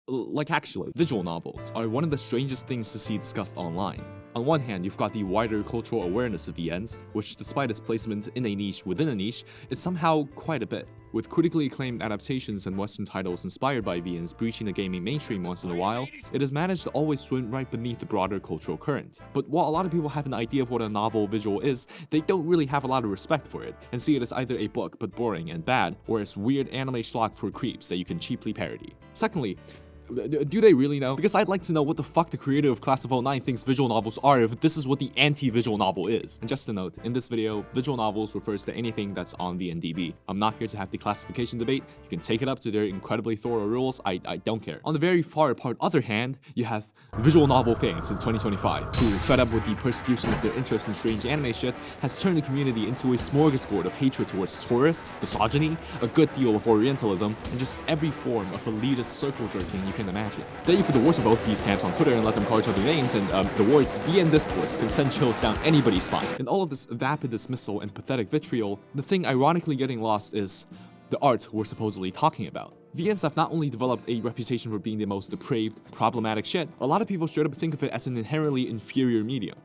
Like actually, visual novels are one of the strangest things to see discussed online. On one hand, you've got the wider cultural awareness of VNs, which despite its placement in a niche within a niche, is somehow quite a bit. With critically acclaimed adaptations and Western titles inspired by VNs breaching the gaming mainstream once in a while, it has managed to always swim right beneath the broader cultural current. But while a lot of people have an idea of what a novel visual is, they don't really have a lot of respect for it, and see it as either a book but boring and bad, or as weird anime schlock for creeps that you can cheaply parody. Secondly, do they really know? Because I'd like to know what the fuck the creator of Class of 09 thinks visual novels are if this is what the anti-visual novel is. And just a note, in this video, visual novels refers to anything that's on VNDB. I'm not here to have the classification debate. You can take it up to their incredibly thorough rules. I don't care. On the very far apart other hand, you have visual novel fans in 2025 who, fed up with the persecution of their interest in strange anime shit, has turned the community into a smorgasbord of hatred towards tourists, misogyny, a good deal of orientalism, and just every form of elitist circle jerking you can imagine. Then you put the worst of both these camps on Twitter and let them call each other names, and the words VN discourse can send chills down anybody's spine. In all of this vapid dismissal and pathetic vitriol, the thing ironically getting lost is the art we're supposedly talking about. VNs have not only developed a reputation for being the most depraved, problematic shit, a lot of people straight up think of it as an inherently inferior medium.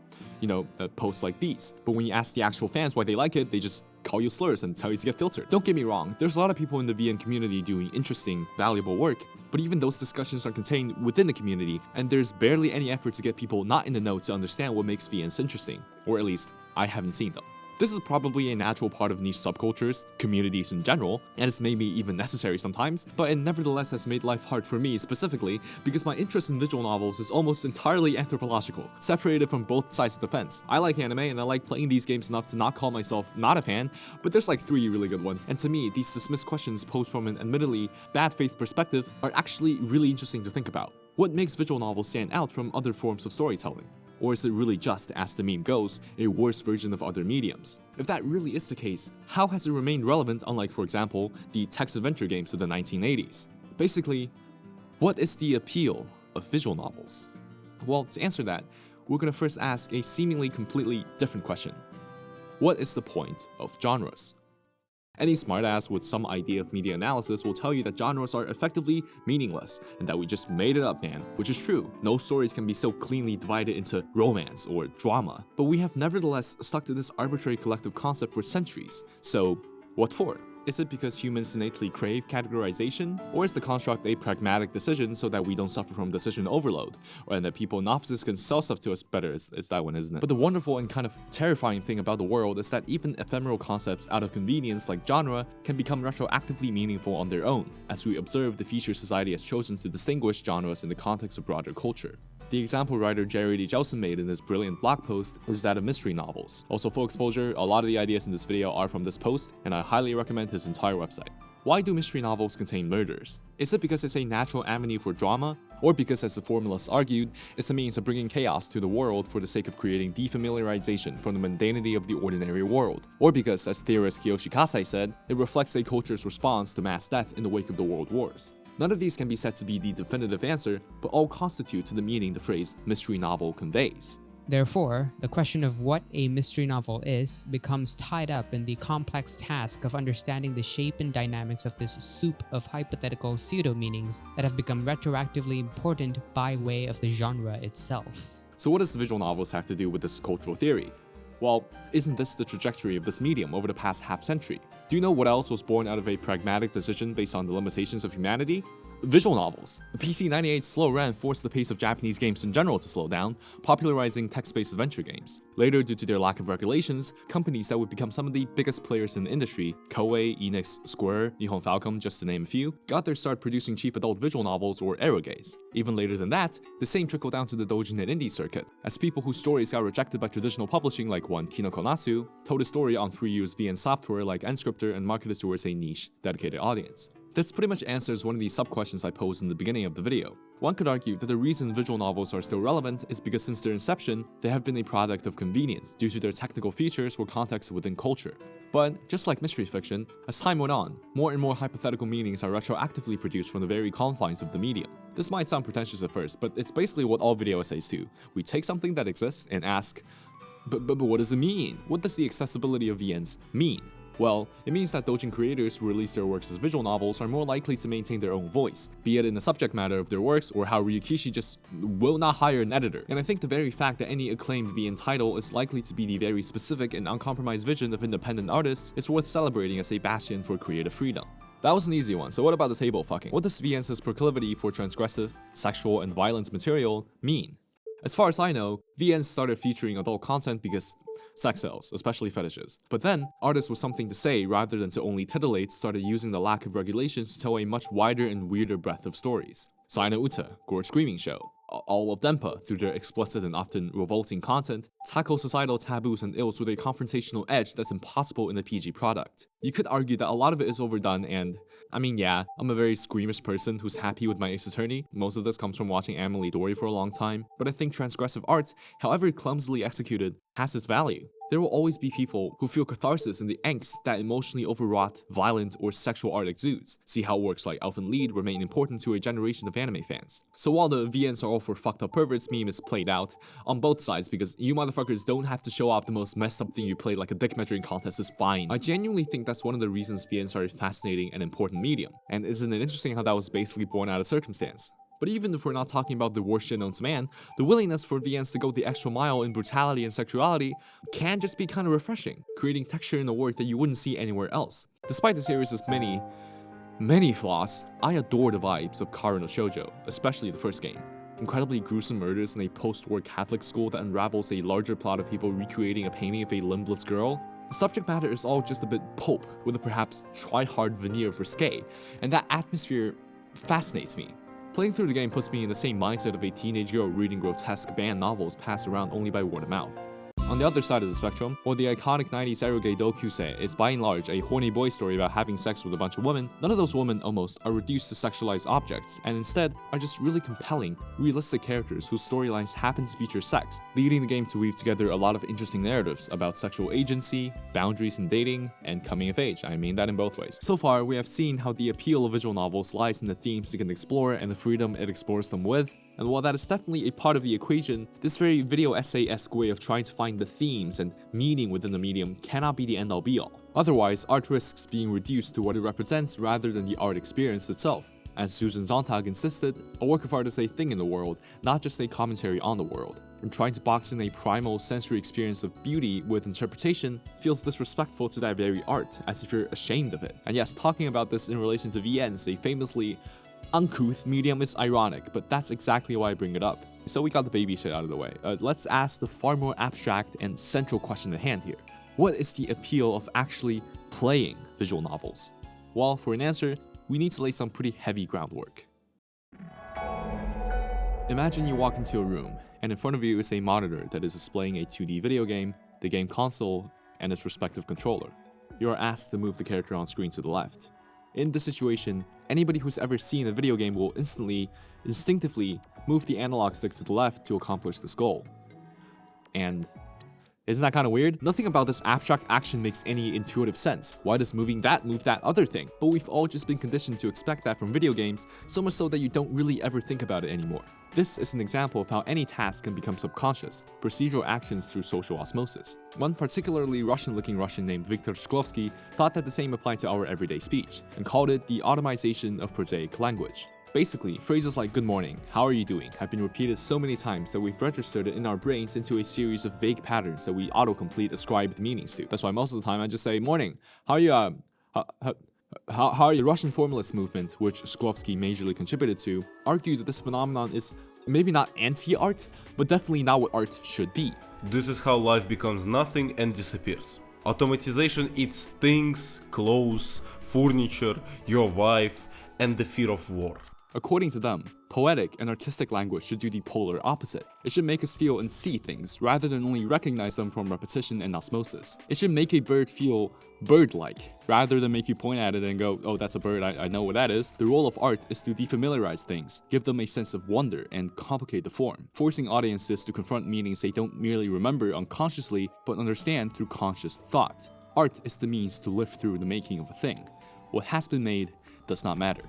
You know, posts like these. But when you ask the actual fans why they like it, they just call you slurs and tell you to get filtered. Don't get me wrong, there's a lot of people in the VN community doing interesting, valuable work, but even those discussions are contained within the community, and there's barely any effort to get people not in the know to understand what makes VNs interesting, or at least, I haven't seen them. This is probably a natural part of niche subcultures, communities in general, and it's maybe even necessary sometimes, but it nevertheless has made life hard for me specifically because my interest in visual novels is almost entirely anthropological, separated from both sides of the fence. I like anime and I like playing these games enough to not call myself not a fan, but there's like 3 really good ones, and to me, these dismissed questions posed from an admittedly bad faith perspective are actually really interesting to think about. What makes visual novels stand out from other forms of storytelling? Or is it really just, as the meme goes, a worse version of other mediums? If that really is the case, how has it remained relevant unlike, for example, the text-adventure games of the 1980s? Basically, what is the appeal of visual novels? Well, to answer that, we're gonna first ask a seemingly completely different question. What is the point of genres? Any smartass with some idea of media analysis will tell you that genres are effectively meaningless and that we just made it up, man, which is true. No stories can be so cleanly divided into romance or drama, but we have nevertheless stuck to this arbitrary collective concept for centuries. So, what for? Is it because humans innately crave categorization? Or is the construct a pragmatic decision so that we don't suffer from decision overload? Or that people and offices can sell stuff to us better? It's that one, isn't it? But the wonderful and kind of terrifying thing about the world is that even ephemeral concepts out of convenience like genre can become retroactively meaningful on their own, as we observe the features society has chosen to distinguish genres in the context of broader culture. The example writer Jerry D. Jellson made in his brilliant blog post is that of mystery novels. Also, full exposure, a lot of the ideas in this video are from this post, and I highly recommend his entire website. Why do mystery novels contain murders? Is it because it's a natural avenue for drama? Or because, as the formalists argued, it's a means of bringing chaos to the world for the sake of creating defamiliarization from the mundanity of the ordinary world? Or because, as theorist Kiyoshi Kasai said, it reflects a culture's response to mass death in the wake of the world wars? None of these can be said to be the definitive answer, but all constitute to the meaning the phrase mystery novel conveys. Therefore, the question of what a mystery novel is becomes tied up in the complex task of understanding the shape and dynamics of this soup of hypothetical pseudo-meanings that have become retroactively important by way of the genre itself. So what does visual novels have to do with this cultural theory? Well, isn't this the trajectory of this medium over the past half-century? Do you know what else was born out of a pragmatic decision based on the limitations of humanity? Visual novels. The PC-98's slow run forced the pace of Japanese games in general to slow down, popularizing text-based adventure games. Later, due to their lack of regulations, companies that would become some of the biggest players in the industry, Koei, Enix, Square, Nihon Falcom, just to name a few, got their start producing cheap adult visual novels or eroges. Even later than that, the same trickled down to the doujin and indie circuit, as people whose stories got rejected by traditional publishing like one Kinoko Natsu told a story on free-use VN software like Nscripter and marketed towards a niche, dedicated audience. This pretty much answers one of the sub-questions I posed in the beginning of the video. One could argue that the reason visual novels are still relevant is because since their inception, they have been a product of convenience due to their technical features or context within culture. But, just like mystery fiction, as time went on, more and more hypothetical meanings are retroactively produced from the very confines of the medium. This might sound pretentious at first, but it's basically what all video essays do. We take something that exists and ask, but what does it mean? What does the accessibility of VNs mean? Well, it means that doujin creators who release their works as visual novels are more likely to maintain their own voice, be it in the subject matter of their works or how Ryukishi just will not hire an editor. And I think the very fact that any acclaimed VN title is likely to be the very specific and uncompromised vision of independent artists is worth celebrating as a bastion for creative freedom. That was an easy one, so what about the table fucking? What does VN's proclivity for transgressive, sexual, and violent material mean? As far as I know, VN started featuring adult content because sex sells, especially fetishes. But then, artists with something to say rather than to only titillate started using the lack of regulations to tell a much wider and weirder breadth of stories. Zannen Uta, Gore Screaming Show. All of Denpa, through their explicit and often revolting content, tackle societal taboos and ills with a confrontational edge that's impossible in a PG product. You could argue that a lot of it is overdone and, I mean yeah, I'm a very squeamish person who's happy with my Ace Attorney. Most of this comes from watching Amelie Dory for a long time, but I think transgressive art, however clumsily executed, has its value. There will always be people who feel catharsis in the angst that emotionally overwrought, violent, or sexual art exudes. See how works like Elfen Lied remain important to a generation of anime fans. So while the VNs are all for fucked up perverts meme is played out, on both sides because you motherfuckers don't have to show off the most messed up thing you played like a dick measuring contest is fine. I genuinely think that's one of the reasons VNs are a fascinating and important medium. And isn't it interesting how that was basically born out of circumstance? But even if we're not talking about the worst shit known to man, the willingness for VNs to go the extra mile in brutality and sexuality can just be kind of refreshing, creating texture in the work that you wouldn't see anywhere else. Despite the series' many flaws, I adore the vibes of Kanon Shoujo, especially the first game. Incredibly gruesome murders in a post-war Catholic school that unravels a larger plot of people recreating a painting of a limbless girl. The subject matter is all just a bit pulp, with a perhaps try-hard veneer of risque, and that atmosphere fascinates me. Playing through the game puts me in the same mindset of a teenage girl reading grotesque banned novels passed around only by word of mouth. On the other side of the spectrum, while the iconic 90s eroge Doukyuusei is by and large a horny boy story about having sex with a bunch of women, none of those women almost are reduced to sexualized objects, and instead are just really compelling, realistic characters whose storylines happen to feature sex, leading the game to weave together a lot of interesting narratives about sexual agency, boundaries in dating, and coming of age. I mean that in both ways. So far, we have seen how the appeal of visual novels lies in the themes you can explore and the freedom it explores them with. And while that is definitely a part of the equation, this very video essay-esque way of trying to find the themes and meaning within the medium cannot be the end-all be-all. Otherwise, art risks being reduced to what it represents rather than the art experience itself. As Susan Sontag insisted, a work of art is a thing in the world, not just a commentary on the world. And trying to box in a primal sensory experience of beauty with interpretation feels disrespectful to that very art, as if you're ashamed of it. And yes, talking about this in relation to VNs, a famously uncouth medium is ironic, but that's exactly why I bring it up. So we got the baby shit out of the way. Let's ask the far more abstract and central question at hand here. What is the appeal of actually playing visual novels? Well, for an answer, we need to lay some pretty heavy groundwork. Imagine you walk into a room, and in front of you is a monitor that is displaying a 2D video game, the game console, and its respective controller. You are asked to move the character on screen to the left. In this situation, anybody who's ever seen a video game will instinctively move the analog stick to the left to accomplish this goal. And isn't that kind of weird? Nothing about this abstract action makes any intuitive sense. Why does moving that move that other thing? But we've all just been conditioned to expect that from video games, so much so that you don't really ever think about it anymore. This is an example of how any task can become subconscious, procedural actions through social osmosis. One particularly Russian-looking Russian named Viktor Shklovsky thought that the same applied to our everyday speech, and called it the automation of prosaic language. Basically, phrases like "good morning," "how are you doing" have been repeated so many times that we've registered it in our brains into a series of vague patterns that we autocomplete ascribed meanings to. That's why most of the time I just say "morning," "how are you, how are you?" The Russian formalist movement, which Shklovsky majorly contributed to, argued that this phenomenon is maybe not anti-art, but definitely not what art should be. This is how life becomes nothing and disappears. Automatization eats things, clothes, furniture, your wife, and the fear of war. According to them, poetic and artistic language should do the polar opposite. It should make us feel and see things, rather than only recognize them from repetition and osmosis. It should make a bird feel bird-like, rather than make you point at it and go, "Oh, that's a bird, I know what that is." The role of art is to defamiliarize things, give them a sense of wonder, and complicate the form, forcing audiences to confront meanings they don't merely remember unconsciously, but understand through conscious thought. Art is the means to live through the making of a thing. What has been made does not matter.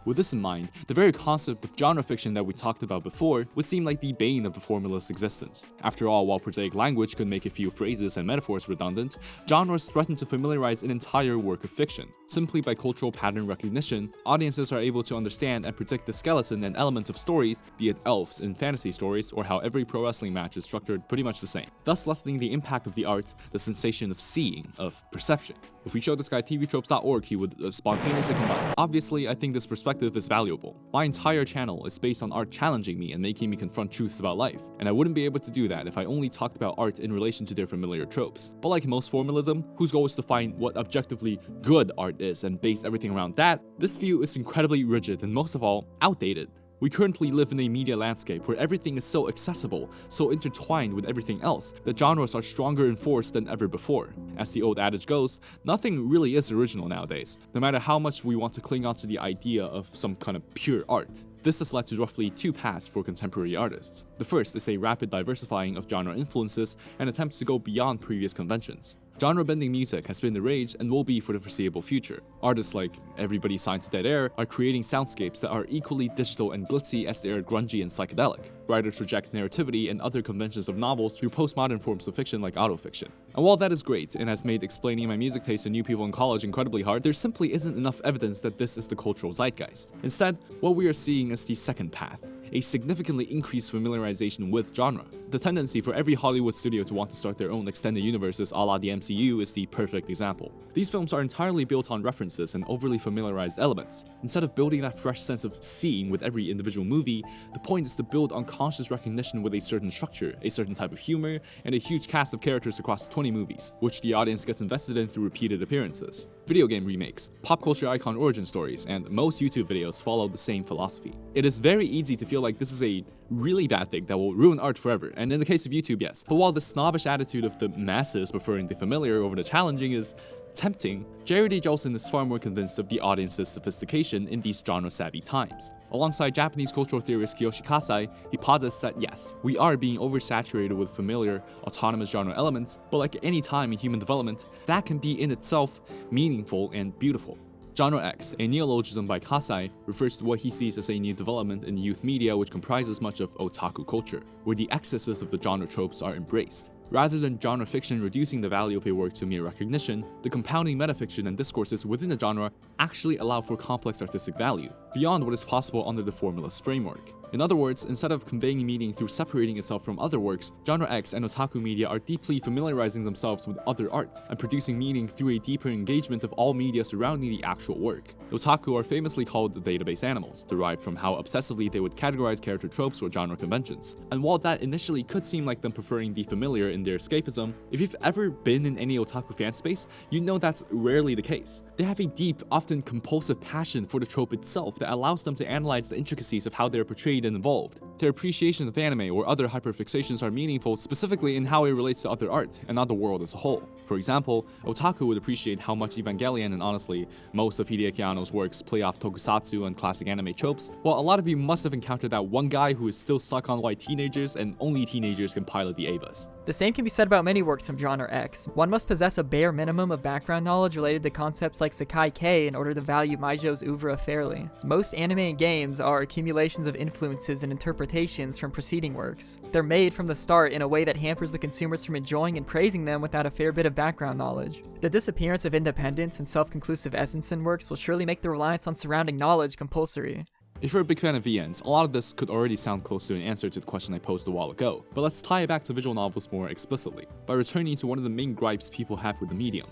With this in mind, the very concept of genre fiction that we talked about before would seem like the bane of the formula's existence. After all, while prosaic language could make a few phrases and metaphors redundant, genres threaten to familiarize an entire work of fiction. Simply by cultural pattern recognition, audiences are able to understand and predict the skeleton and elements of stories, be it elves in fantasy stories or how every pro wrestling match is structured pretty much the same, thus lessening the impact of the art, the sensation of seeing, of perception. If we showed this guy tvtropes.org, he would spontaneously combust. Obviously, I think this perspective is valuable. My entire channel is based on art challenging me and making me confront truths about life, and I wouldn't be able to do that if I only talked about art in relation to their familiar tropes. But like most formalism, whose goal is to find what objectively good art is and base everything around that, this view is incredibly rigid and most of all, outdated. We currently live in a media landscape where everything is so accessible, so intertwined with everything else, that genres are stronger in force than ever before. As the old adage goes, nothing really is original nowadays, no matter how much we want to cling on to the idea of some kind of pure art. This has led to roughly two paths for contemporary artists. The first is a rapid diversifying of genre influences and attempts to go beyond previous conventions. Genre-bending music has been the rage and will be for the foreseeable future. Artists like Everybody Signed to Dead Air are creating soundscapes that are equally digital and glitzy as they are grungy and psychedelic. Writers reject narrativity and other conventions of novels through postmodern forms of fiction like autofiction. And while that is great and has made explaining my music taste to new people in college incredibly hard, there simply isn't enough evidence that this is the cultural zeitgeist. Instead, what we are seeing is the second path, a significantly increased familiarization with genre. The tendency for every Hollywood studio to want to start their own extended universes a la the MCU is the perfect example. These films are entirely built on references and overly familiarized elements. Instead of building that fresh sense of seeing with every individual movie, the point is to build unconscious recognition with a certain structure, a certain type of humor, and a huge cast of characters across 20 movies, which the audience gets invested in through repeated appearances. Video game remakes, pop culture icon origin stories, and most YouTube videos follow the same philosophy. It is very easy to feel like this is a really bad thing that will ruin art forever, and in the case of YouTube, yes. But while the snobbish attitude of the masses preferring the familiar over the challenging is tempting, Jerry D. Jellson is far more convinced of the audience's sophistication in these genre-savvy times. Alongside Japanese cultural theorist Kiyoshi Kasai, he posits that yes, we are being oversaturated with familiar, autonomous genre elements, but like any time in human development, that can be in itself meaningful and beautiful. Genre X, a neologism by Kasai, refers to what he sees as a new development in youth media which comprises much of otaku culture, where the excesses of the genre tropes are embraced. Rather than genre fiction reducing the value of a work to mere recognition, the compounding metafiction and discourses within the genre actually allow for complex artistic value, beyond what is possible under the formalist framework. In other words, instead of conveying meaning through separating itself from other works, Genre X and otaku media are deeply familiarizing themselves with other art and producing meaning through a deeper engagement of all media surrounding the actual work. Otaku are famously called the database animals, derived from how obsessively they would categorize character tropes or genre conventions. And while that initially could seem like them preferring the familiar in their escapism, if you've ever been in any otaku fan space, you know that's rarely the case. They have a deep, often compulsive passion for the trope itself that allows them to analyze the intricacies of how they're portrayed and involved. Their appreciation of anime or other hyperfixations are meaningful specifically in how it relates to other art, and not the world as a whole. For example, otaku would appreciate how much Evangelion and honestly, most of Hideaki Anno's works play off tokusatsu and classic anime tropes, while a lot of you must have encountered that one guy who is still stuck on why teenagers and only teenagers can pilot the Avas. The same can be said about many works from Genre X. One must possess a bare minimum of background knowledge related to concepts like Sekai K in order to value Maijo's oeuvre fairly. Most anime and games are accumulations of influences and interpretations from preceding works. They're made from the start in a way that hampers the consumers from enjoying and praising them without a fair bit of background knowledge. The disappearance of independence and self-conclusive essence in works will surely make the reliance on surrounding knowledge compulsory. If you're a big fan of VNs, a lot of this could already sound close to an answer to the question I posed a while ago, but let's tie it back to visual novels more explicitly, by returning to one of the main gripes people have with the medium.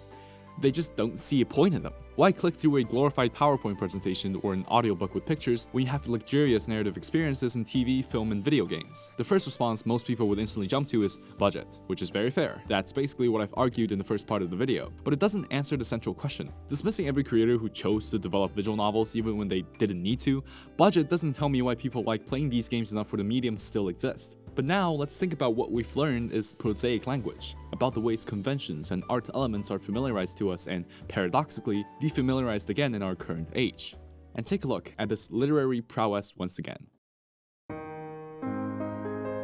They just don't see a point in them. Why click through a glorified PowerPoint presentation or an audiobook with pictures when you have luxurious narrative experiences in TV, film, and video games? The first response most people would instantly jump to is budget, which is very fair. That's basically what I've argued in the first part of the video, but it doesn't answer the central question. Dismissing every creator who chose to develop visual novels even when they didn't need to, budget doesn't tell me why people like playing these games enough for the medium to still exist. But now, let's think about what we've learned is prosaic language, about the ways conventions and art elements are familiarized to us and, paradoxically, defamiliarized again in our current age. And take a look at this literary prowess once again.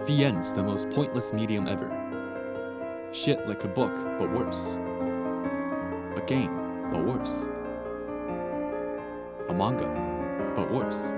VN's the most pointless medium ever. Shit like a book, but worse. A game, but worse. A manga, but worse.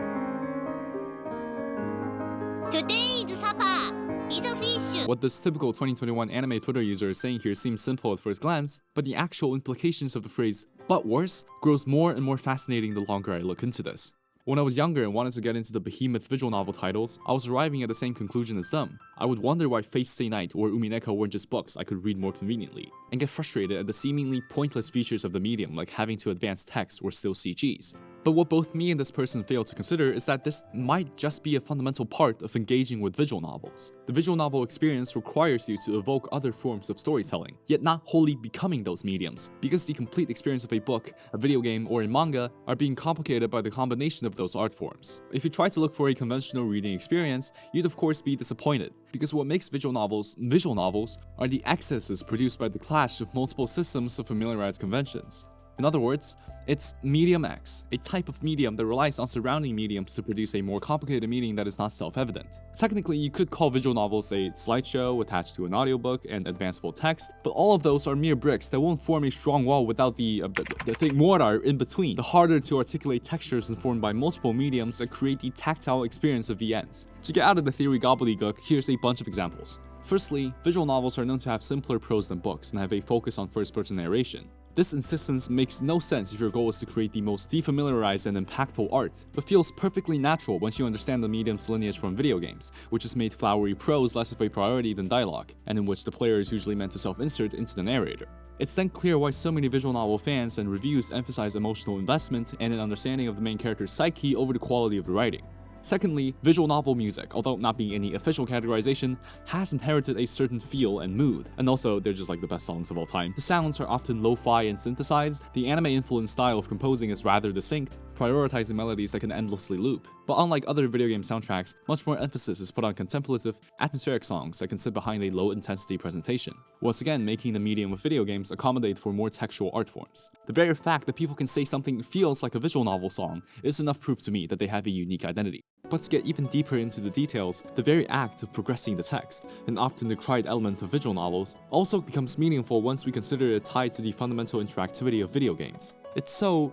Today's supper is a fish. What this typical 2021 anime Twitter user is saying here seems simple at first glance, but the actual implications of the phrase "but worse" grows more and more fascinating the longer I look into this. When I was younger and wanted to get into the behemoth visual novel titles, I was arriving at the same conclusion as them. I would wonder why Fate Stay Night or Umineko weren't just books I could read more conveniently, and get frustrated at the seemingly pointless features of the medium like having to advance text or still CGs. But what both me and this person fail to consider is that this might just be a fundamental part of engaging with visual novels. The visual novel experience requires you to evoke other forms of storytelling, yet not wholly becoming those mediums, because the complete experience of a book, a video game, or a manga are being complicated by the combination of those art forms. If you try to look for a conventional reading experience, you'd of course be disappointed, because what makes visual novels are the excesses produced by the clash of multiple systems of familiarized conventions. In other words, it's Medium X, a type of medium that relies on surrounding mediums to produce a more complicated meaning that is not self-evident. Technically, you could call visual novels a slideshow attached to an audiobook and advanceable text, but all of those are mere bricks that won't form a strong wall without the thick mortar in between, the harder to articulate textures informed by multiple mediums that create the tactile experience of VNs. To get out of the theory gobbledygook, here's a bunch of examples. Firstly, visual novels are known to have simpler prose than books and have a focus on first-person narration. This insistence makes no sense if your goal is to create the most defamiliarized and impactful art, but feels perfectly natural once you understand the medium's lineage from video games, which has made flowery prose less of a priority than dialogue, and in which the player is usually meant to self-insert into the narrator. It's then clear why so many visual novel fans and reviews emphasize emotional investment and an understanding of the main character's psyche over the quality of the writing. Secondly, visual novel music, although not being any official categorization, has inherited a certain feel and mood, and also they're just like the best songs of all time. The sounds are often lo-fi and synthesized, the anime-influenced style of composing is rather distinct, prioritizing melodies that can endlessly loop. But unlike other video game soundtracks, much more emphasis is put on contemplative, atmospheric songs that can sit behind a low-intensity presentation, once again making the medium of video games accommodate for more textual art forms. The very fact that people can say something feels like a visual novel song is enough proof to me that they have a unique identity. But to get even deeper into the details, the very act of progressing the text, an often decried element of visual novels, also becomes meaningful once we consider it tied to the fundamental interactivity of video games. It's so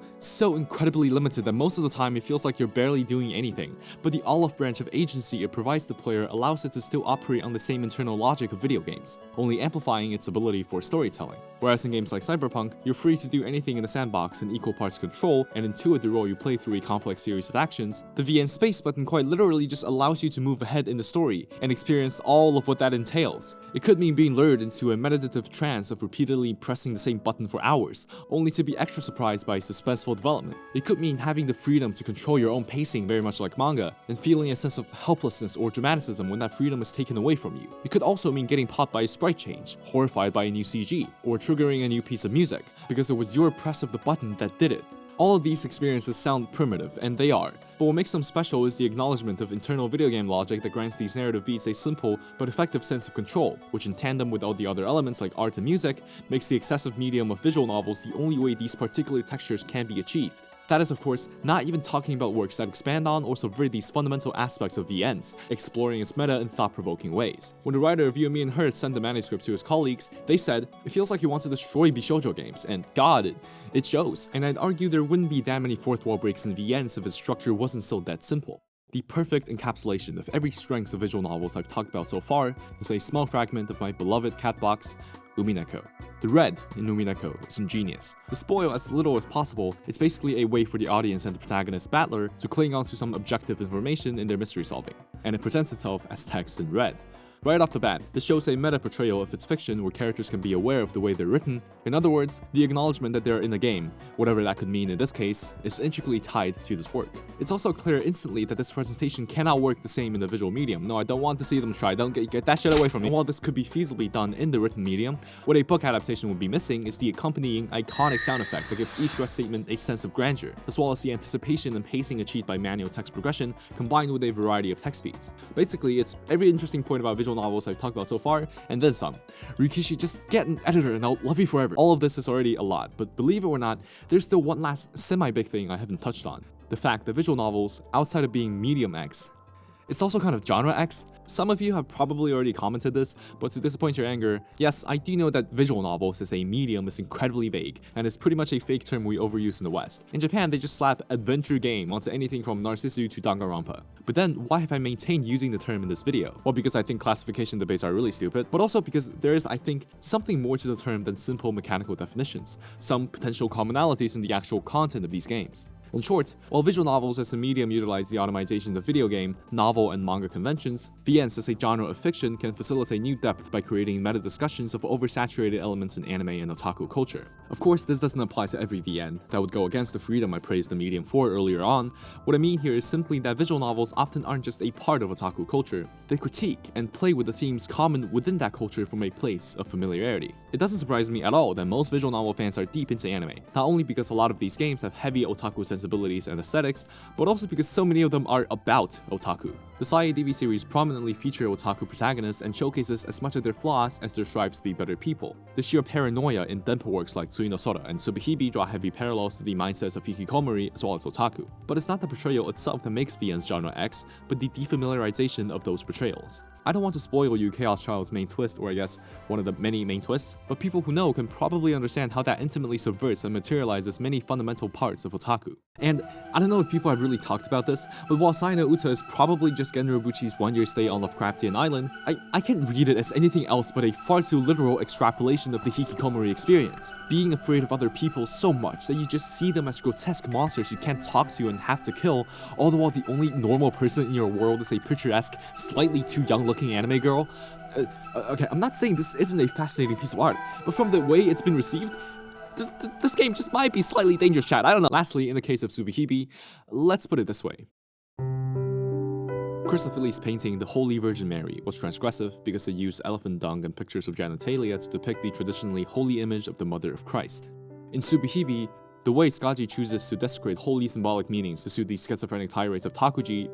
incredibly limited that most of the time it feels like you're barely doing anything, but the olive branch of agency it provides the player allows it to still operate on the same internal logic of video games, only amplifying its ability for storytelling. Whereas in games like Cyberpunk, you're free to do anything in the sandbox in equal parts control and intuit the role you play through a complex series of actions, the VN space button quite literally just allows you to move ahead in the story and experience all of what that entails. It could mean being lured into a meditative trance of repeatedly pressing the same button for hours, only to be extra surprised by suspenseful development. It could mean having the freedom to control your own pacing very much like manga, and feeling a sense of helplessness or dramaticism when that freedom is taken away from you. It could also mean getting popped by a sprite change, horrified by a new CG, or triggering a new piece of music, because it was your press of the button that did it. All of these experiences sound primitive, and they are, but what makes them special is the acknowledgement of internal video game logic that grants these narrative beats a simple but effective sense of control, which in tandem with all the other elements like art and music, makes the excessive medium of visual novels the only way these particular textures can be achieved. That is, of course, not even talking about works that expand on or subvert these fundamental aspects of VNs, exploring its meta in thought-provoking ways. When the writer of You, Me, and Her sent the manuscript to his colleagues, they said, "It feels like he wants to destroy Shoujo games," and God, it shows. And I'd argue there wouldn't be that many fourth wall breaks in VNs if its structure wasn't so that simple. The perfect encapsulation of every strength of visual novels I've talked about so far is a small fragment of my beloved cat box, Umineko. The red in Umineko is ingenious. To spoil as little as possible, it's basically a way for the audience and the protagonist battler to cling on to some objective information in their mystery solving, and it presents itself as text in red. Right off the bat, this shows a meta-portrayal of its fiction where characters can be aware of the way they're written. In other words, the acknowledgement that they're in the game, whatever that could mean in this case, is intricately tied to this work. It's also clear instantly that this presentation cannot work the same in the visual medium. No, I don't want to see them try, don't get that shit away from me. And while this could be feasibly done in the written medium, what a book adaptation would be missing is the accompanying iconic sound effect that gives each dress statement a sense of grandeur, as well as the anticipation and pacing achieved by manual text progression combined with a variety of text speeds. Basically, it's every interesting point about visual novels I've talked about so far, and then some. Rikishi, just get an editor and I'll love you forever. All of this is already a lot, but believe it or not, there's still one last semi-big thing I haven't touched on. The fact that visual novels, outside of being medium X, it's also kind of genre X. Some of you have probably already commented this, but to disappoint your anger, yes, I do know that visual novels as a medium is incredibly vague, and is pretty much a fake term we overuse in the West. In Japan, they just slap adventure game onto anything from Narcissu to Danganronpa. But then, why have I maintained using the term in this video? Well, because I think classification debates are really stupid, but also because there is, I think, something more to the term than simple mechanical definitions, some potential commonalities in the actual content of these games. In short, while visual novels as a medium utilize the automation of video game, novel, and manga conventions, VNs as a genre of fiction can facilitate new depth by creating meta-discussions of oversaturated elements in anime and otaku culture. Of course, this doesn't apply to every VN. That would go against the freedom I praised the medium for earlier on. What I mean here is simply that visual novels often aren't just a part of otaku culture. They critique and play with the themes common within that culture from a place of familiarity. It doesn't surprise me at all that most visual novel fans are deep into anime, not only because a lot of these games have heavy otaku sensibilities and aesthetics, but also because so many of them are about otaku. The Sae TV series prominently feature otaku protagonists and showcases as much of their flaws as their strives to be better people. The sheer paranoia in denpa works like Tsui no Sora and Subahibi draw heavy parallels to the mindsets of hikikomori as well as otaku. But it's not the portrayal itself that makes VN's genre X, but the defamiliarization of those portrayals. I don't want to spoil you Chaos Child's main twist, or I guess one of the many main twists, but people who know can probably understand how that intimately subverts and materializes many fundamental parts of otaku. And I don't know if people have really talked about this, but while Sae no Uta is probably just Genrobuchi's one-year stay on Lovecraftian Island, I can't read it as anything else but a far too literal extrapolation of the hikikomori experience. Being afraid of other people so much that you just see them as grotesque monsters you can't talk to and have to kill, all the while the only normal person in your world is a picturesque, slightly too young-looking anime girl. Okay, I'm not saying this isn't a fascinating piece of art, but from the way it's been received, this game just might be slightly dangerous, chat. I don't know. Lastly, in the case of Subahibi, let's put it this way. Christophilly's painting The Holy Virgin Mary was transgressive because it used elephant dung and pictures of genitalia to depict the traditionally holy image of the Mother of Christ. In Subahibi, the way Tsukaji chooses to desecrate holy symbolic meanings to suit the schizophrenic tirades of Takuji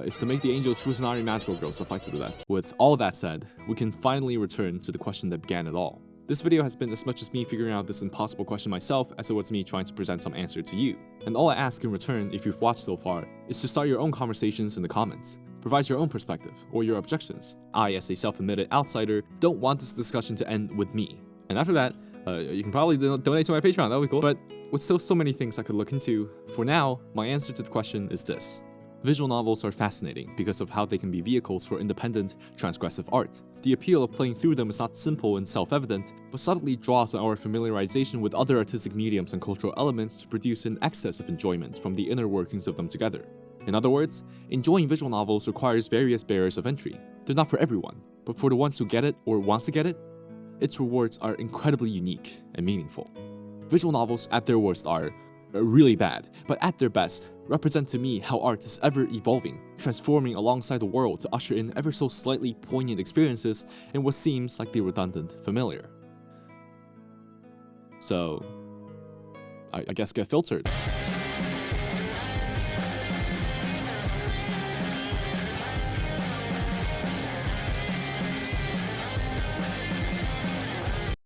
is to make the angels Fusunari magical girls to fight to the death. With all that said, we can finally return to the question that began it all. This video has been as much as me figuring out this impossible question myself as it was me trying to present some answer to you. And all I ask in return, if you've watched so far, is to start your own conversations in the comments. Provide your own perspective, or your objections. I, as a self-admitted outsider, don't want this discussion to end with me. And after that, you can probably donate to my Patreon, that would be cool. But with still so many things I could look into, for now, my answer to the question is this. Visual novels are fascinating because of how they can be vehicles for independent, transgressive art. The appeal of playing through them is not simple and self-evident, but subtly draws on our familiarization with other artistic mediums and cultural elements to produce an excess of enjoyment from the inner workings of them together. In other words, enjoying visual novels requires various barriers of entry. They're not for everyone, but for the ones who get it or want to get it, its rewards are incredibly unique and meaningful. Visual novels at their worst are really bad, but at their best, represent to me how art is ever evolving, transforming alongside the world to usher in ever so slightly poignant experiences in what seems like the redundant familiar. So, I guess get filtered.